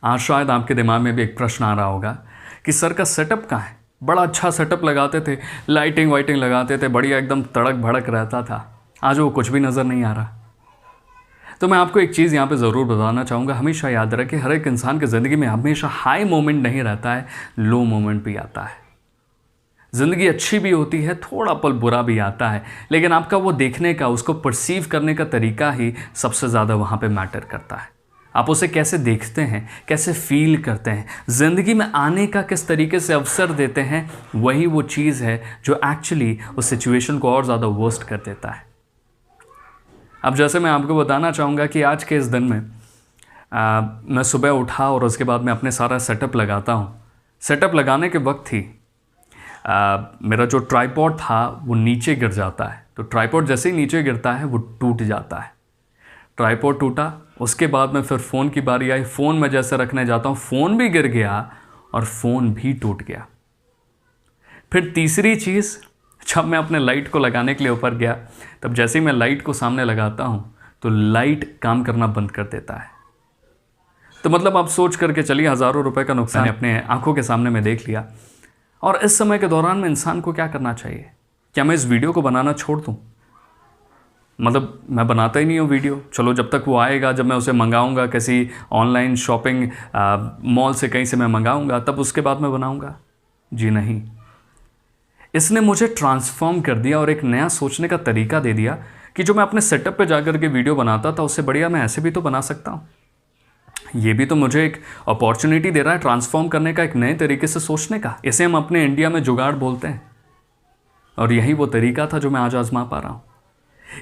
आज शायद आपके दिमाग में भी एक प्रश्न आ रहा होगा कि सर का सेटअप कहाँ है। बड़ा अच्छा सेटअप लगाते थे, लाइटिंग वाइटिंग लगाते थे, बढ़िया एकदम तड़क भड़क रहता था। आज वो कुछ भी नज़र नहीं आ रहा। तो मैं आपको एक चीज़ यहाँ पे ज़रूर बताना चाहूँगा, हमेशा याद रखें, हर एक इंसान की ज़िंदगी में हमेशा हाई मोमेंट नहीं रहता है, लो मोमेंट भी आता है। ज़िंदगी अच्छी भी होती है, थोड़ा पल बुरा भी आता है, लेकिन आपका वो देखने का, उसको परसीव करने का तरीका ही सबसे ज़्यादा वहाँ पे मैटर करता है। आप उसे कैसे देखते हैं, कैसे फील करते हैं, ज़िंदगी में आने का किस तरीके से अवसर देते हैं, वही वो चीज़ है जो एक्चुअली उस सिचुएशन को और ज़्यादा वर्स्ट कर देता है। अब जैसे मैं आपको बताना चाहूँगा कि आज के इस दिन में मैं सुबह उठा और उसके बाद मैं अपने सारा सेटअप लगाता हूँ। सेटअप लगाने के वक्त ही मेरा जो ट्राइपॉड था वो नीचे गिर जाता है। तो ट्राइपॉड जैसे ही नीचे गिरता है वो टूट जाता है। ट्राइपॉड टूटा, उसके बाद में फिर फ़ोन की बारी आई। फ़ोन में जैसे रखने जाता हूँ, फ़ोन भी गिर गया और फ़ोन भी टूट गया। फिर तीसरी चीज़, जब मैं अपने लाइट को लगाने के लिए ऊपर गया, तब जैसे ही मैं लाइट को सामने लगाता हूँ तो लाइट काम करना बंद कर देता है। तो मतलब आप सोच करके चलिए, हज़ारों रुपए का नुकसान अपने आंखों के सामने मैं देख लिया। और इस समय के दौरान में इंसान को क्या करना चाहिए? क्या मैं इस वीडियो को बनाना छोड़ दूँ? मतलब मैं बनाता ही नहीं हूँ वीडियो, चलो जब तक वो आएगा, जब मैं उसे मंगाऊंगा किसी ऑनलाइन शॉपिंग मॉल से कहीं से मैं मंगाऊंगा, तब उसके बाद मैं बनाऊंगा। जी नहीं, इसने मुझे ट्रांसफॉर्म कर दिया और एक नया सोचने का तरीका दे दिया कि जो मैं अपने सेटअप पे जाकर के वीडियो बनाता था, उससे बढ़िया मैं ऐसे भी तो बना सकता हूँ। ये भी तो मुझे एक अपॉर्चुनिटी दे रहा है ट्रांसफॉर्म करने का, एक नए तरीके से सोचने का। इसे हम अपने इंडिया में जुगाड़ बोलते हैं, और यही वो तरीका था जो मैं आज आजमा पा रहा हूँ।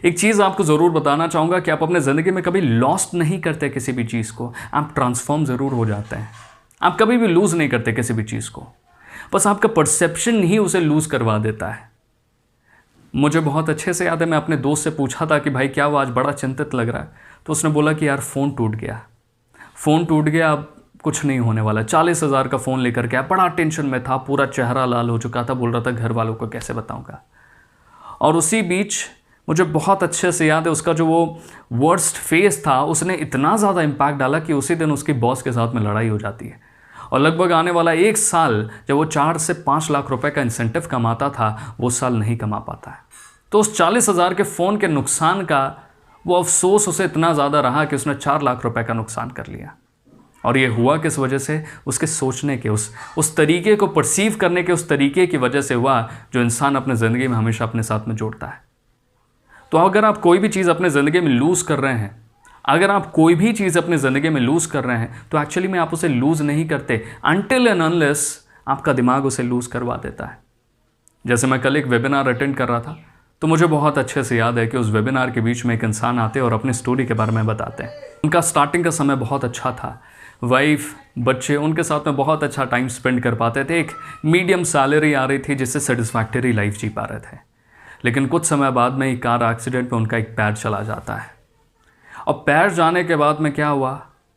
एक चीज़ आपको ज़रूर बताना चाहूँगा कि आप अपने ज़िंदगी में कभी लॉस्ट नहीं करते किसी भी चीज़ को, आप ट्रांसफॉर्म ज़रूर हो जाते हैं। आप कभी भी लूज़ नहीं करते किसी भी चीज़ को, बस आपका परसेप्शन ही उसे लूज़ करवा देता है। मुझे बहुत अच्छे से याद है, मैं अपने दोस्त से पूछा था कि भाई क्या वो आज बड़ा चिंतित लग रहा है, तो उसने बोला कि यार फ़ोन टूट गया। फ़ोन टूट गया, अब कुछ नहीं होने वाला। 40,000 का फ़ोन लेकर के आया, बड़ा टेंशन में था, पूरा चेहरा लाल हो चुका था, बोल रहा था घर वालों को कैसे बताऊँगा। और उसी बीच मुझे बहुत अच्छे से याद है, उसका जो वो वर्स्ट फेस था, उसने इतना ज़्यादा इम्पैक्ट डाला कि उसी दिन उसकी बॉस के साथ में लड़ाई हो जाती है। और लगभग आने वाला 1 साल जब वो 4 से 5 लाख रुपए का इंसेंटिव कमाता था, वो साल नहीं कमा पाता है। तो उस 40,000 के फ़ोन के नुकसान का वो अफसोस उसे इतना ज़्यादा रहा कि उसने 4 लाख रुपए का नुकसान कर लिया। और ये हुआ किस वजह से? उसके सोचने के, उस तरीके को परसीव करने के, उस तरीके की वजह से हुआ जो इंसान अपने ज़िंदगी में हमेशा अपने साथ में जोड़ता है। तो अगर आप कोई भी चीज़ अपने ज़िंदगी में लूज़ कर रहे हैं, अगर आप कोई भी चीज़ अपनी ज़िंदगी में लूज़ कर रहे हैं, तो एक्चुअली में आप उसे लूज़ नहीं करते, अनटिल एंड अनलेस आपका दिमाग उसे लूज़ करवा देता है। जैसे मैं कल एक वेबिनार अटेंड कर रहा था, तो मुझे बहुत अच्छे से याद है कि उस वेबिनार के बीच में एक इंसान आते और अपनी स्टोरी के बारे में बताते हैं। उनका स्टार्टिंग का समय बहुत अच्छा था, वाइफ, बच्चे उनके साथ में बहुत अच्छा टाइम स्पेंड कर पाते थे, एक मीडियम सैलरी आ रही थी जिससे सेटिस्फैक्टरी लाइफ जी पा रहे थे। लेकिन कुछ समय बाद में एक कार एक्सीडेंट में उनका एक पैर चला जाता है। और पैर जाने के बाद में क्या हुआ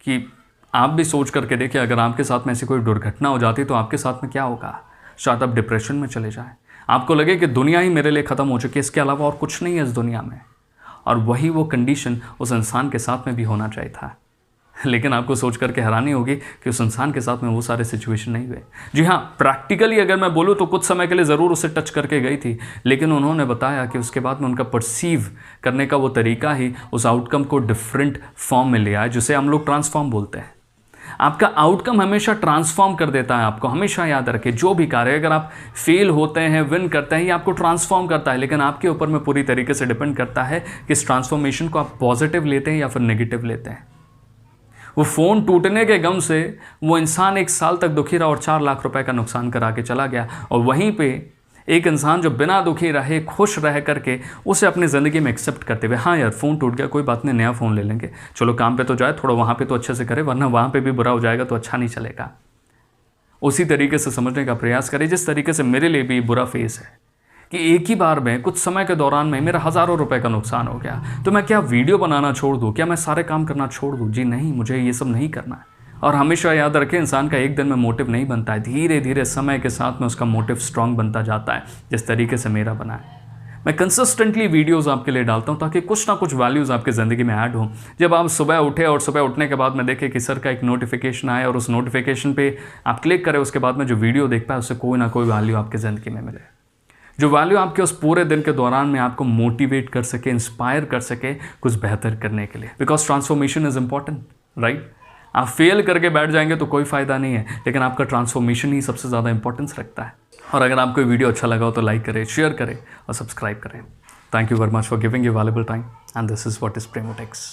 कि आप भी सोच करके देखिए, अगर आपके साथ में ऐसी कोई दुर्घटना हो जाती तो आपके साथ में क्या होगा? शायद आप डिप्रेशन में चले जाएं, आपको लगे कि दुनिया ही मेरे लिए ख़त्म हो चुकी है, इसके अलावा और कुछ नहीं है इस दुनिया में। और वही वो कंडीशन उस इंसान के साथ में भी होना चाहिए था। लेकिन आपको सोच करके हैरानी होगी कि उस इंसान के साथ में वो सारे सिचुएशन नहीं हुए। जी हाँ, प्रैक्टिकली अगर मैं बोलूँ तो कुछ समय के लिए ज़रूर उसे टच करके गई थी, लेकिन उन्होंने बताया कि उसके बाद में उनका परसीव करने का वो तरीका ही उस आउटकम को डिफरेंट फॉर्म में ले आया, जिसे हम लोग ट्रांसफॉर्म बोलते हैं। आपका आउटकम हमेशा ट्रांसफॉर्म कर देता है आपको। हमेशा याद रखें, जो भी कार्य अगर आप फेल होते हैं, विन करते हैं, ये आपको ट्रांसफॉर्म करता है, लेकिन आपके ऊपर में पूरी तरीके से डिपेंड करता है कि इस ट्रांसफॉर्मेशन को आप पॉजिटिव लेते हैं या फिर नेगेटिव लेते हैं। वो फ़ोन टूटने के गम से वो इंसान 1 साल तक दुखी रहा और 4 लाख रुपए का नुकसान करा के चला गया। और वहीं पे एक इंसान जो बिना दुखी रहे, खुश रह करके उसे अपनी ज़िंदगी में एक्सेप्ट करते हुए, हाँ यार फ़ोन टूट गया, कोई बात नहीं, नया फ़ोन ले लेंगे, चलो काम पे तो जाए, थोड़ा वहाँ पे तो अच्छे से करे, वरना वहाँ पे भी बुरा हो जाएगा तो अच्छा नहीं चलेगा। उसी तरीके से समझने का प्रयास करें जिस तरीके से मेरे लिए भी बुरा फेस है कि एक ही बार में कुछ समय के दौरान में मेरा हज़ारों रुपए का नुकसान हो गया। तो मैं क्या वीडियो बनाना छोड़ दूँ? क्या मैं सारे काम करना छोड़ दूँ? जी नहीं, मुझे ये सब नहीं करना है। और हमेशा याद रखें, इंसान का एक दिन में मोटिव नहीं बनता है, धीरे धीरे समय के साथ में उसका मोटिव स्ट्रांग बनता जाता है, जिस तरीके से मेरा बना है। मैं कंसिस्टेंटली वीडियोस आपके लिए डालता हूँ ताकि कुछ ना कुछ वैल्यूज़ आपकी ज़िंदगी में ऐड हो। जब आप सुबह उठे और सुबह उठने के बाद में देखें कि सर का एक नोटिफिकेशन आए और उस नोटिफिकेशन पे आप क्लिक करें, उसके बाद में जो वीडियो देख पाए उससे कोई ना कोई वैल्यू आपकी ज़िंदगी में मिले, जो वैल्यू आपके उस पूरे दिन के दौरान में आपको मोटिवेट कर सके, इंस्पायर कर सके कुछ बेहतर करने के लिए। Because transformation is important, right. आप फेल करके बैठ जाएंगे तो कोई फ़ायदा नहीं है, लेकिन आपका ट्रांसफॉर्मेशन ही सबसे ज़्यादा इंपॉर्टेंस रखता है। और अगर आपको वीडियो अच्छा लगा हो तो लाइक करें, शेयर करें और सब्सक्राइब करें। Thank you very much for giving you valuable time and this is what is प्रेमोटेक्स।